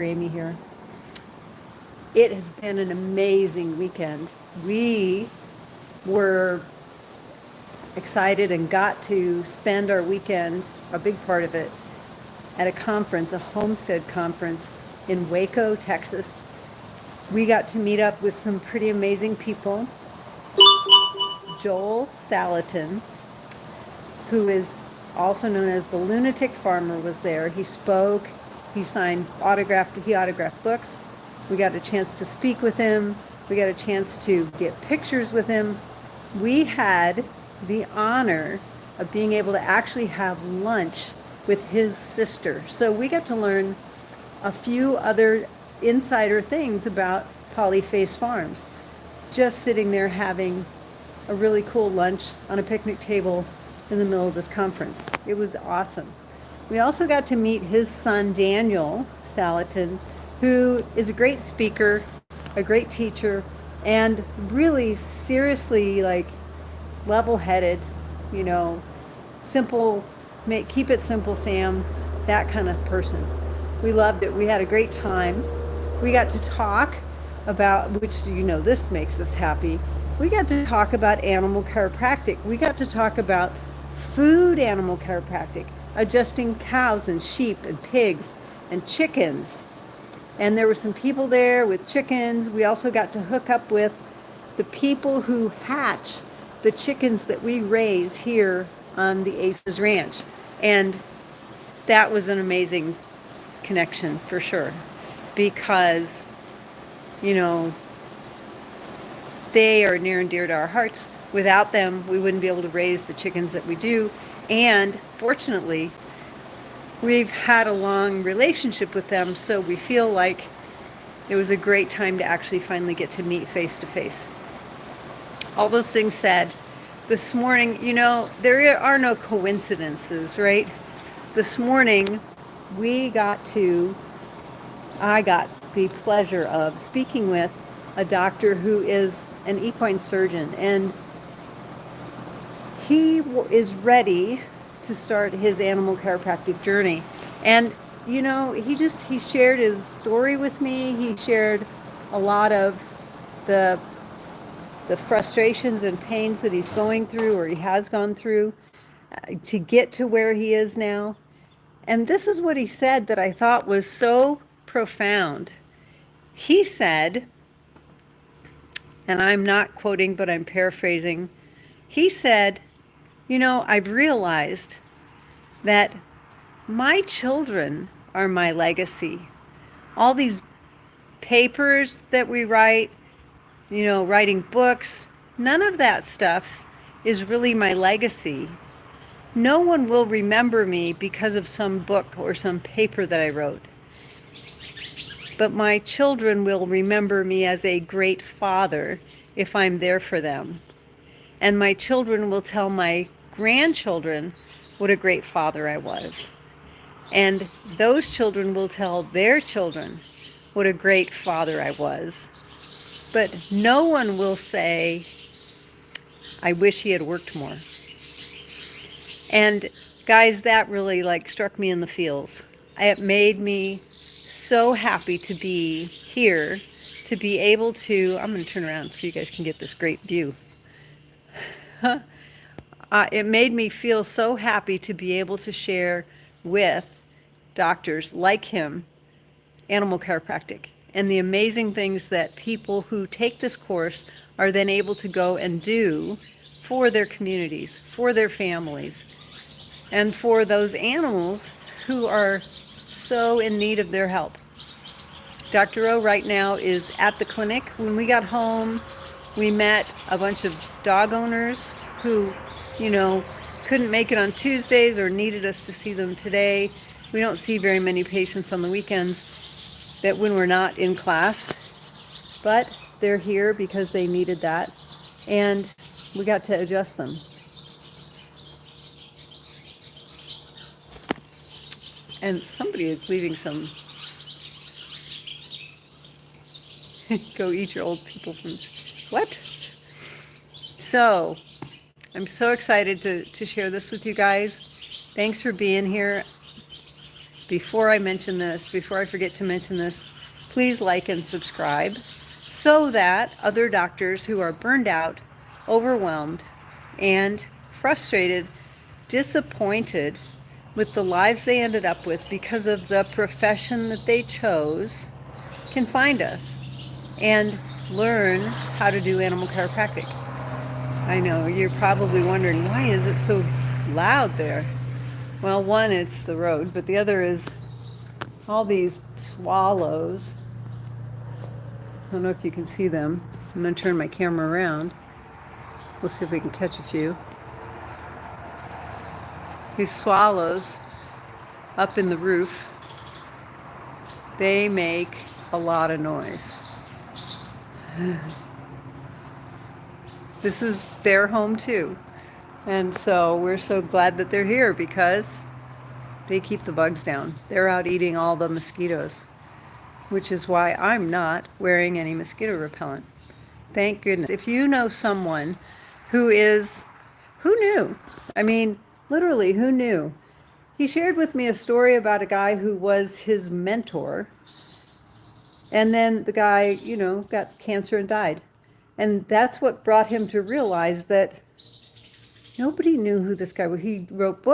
Amy here. It has been an amazing weekend. We were excited and got to spend our weekend, a big part of it, at a conference, a homestead conference in Waco, Texas. We got to meet up with some pretty amazing people. Joel Salatin, who is also known as the Lunatic Farmer, was there. He spoke, he autographed books. We got a chance to speak with him. We got a chance to get pictures with him. We had the honor of being able to actually have lunch with his sister. So we got to learn a few other insider things about Polyface Farms. Just sitting there having a really cool lunch on a picnic table in the middle of this conference. It was awesome. We also got to meet his son, Daniel Salatin, who is a great speaker, a great teacher, and really seriously level-headed, simple, keep it simple, Sam, that kind of person. We loved it. We had a great time. We got to talk about, which this makes us happy. We got to talk about animal chiropractic. We got to talk about food animal chiropractic, adjusting cows and sheep and pigs and chickens. And there were some people there with chickens. We also got to hook up with the people who hatch the chickens that we raise here on the A.C.E.S ranch. And that was an amazing connection for sure, because, they are near and dear to our hearts. Without them, we wouldn't be able to raise the chickens that we do. And fortunately, we've had a long relationship with them, so we feel like it was a great time to actually finally get to meet face to face. All those things said, this morning, there are no coincidences, right? This morning, I got the pleasure of speaking with a doctor who is an equine surgeon, and he is ready to start his animal chiropractic journey. And he shared his story with me. He shared a lot of the frustrations and pains that he's going through, or he has gone through, to get to where he is now. And this is what he said that I thought was so profound. He said, and I'm not quoting, but I'm paraphrasing, he said, I've realized that my children are my legacy. All these papers that we write, writing books, none of that stuff is really my legacy. No one will remember me because of some book or some paper that I wrote. But my children will remember me as a great father if I'm there for them. And my children will tell my grandchildren what a great father I was. And those children will tell their children what a great father I was. But no one will say, I wish he had worked more. And guys, that really struck me in the feels. It made me so happy to be here, to be able to, I'm going to turn around so you guys can get this great view. It made me feel so happy to be able to share with doctors like him animal chiropractic and the amazing things that people who take this course are then able to go and do for their communities, for their families, and for those animals who are so in need of their help. Dr. O right now is at the clinic. When we got home, we met a bunch of dog owners who, couldn't make it on Tuesdays or needed us to see them today. We don't see very many patients on the weekends that when we're not in class, but they're here because they needed that, and we got to adjust them. And somebody is leaving some go eat your old people from what? So I'm so excited to share this with you guys. Thanks for being here. before I mention this, before I forget to mention this, please like and subscribe so that other doctors who are burned out, overwhelmed, and frustrated, disappointed with the lives they ended up with because of the profession that they chose can find us and learn how to do animal chiropractic. I know, you're probably wondering, why is it so loud there? Well, one, it's the road, but the other is all these swallows. I don't know if you can see them. I'm going to turn my camera around. We'll see if we can catch a few. These swallows up in the roof, they make a lot of noise. This is their home too. And so we're so glad that they're here because they keep the bugs down. They're out eating all the mosquitoes, which is why I'm not wearing any mosquito repellent. Thank goodness. If you know someone who knew? I mean, literally, who knew? He shared with me a story about a guy who was his mentor. And then the guy, got cancer and died. And that's what brought him to realize that nobody knew who this guy was. He wrote books.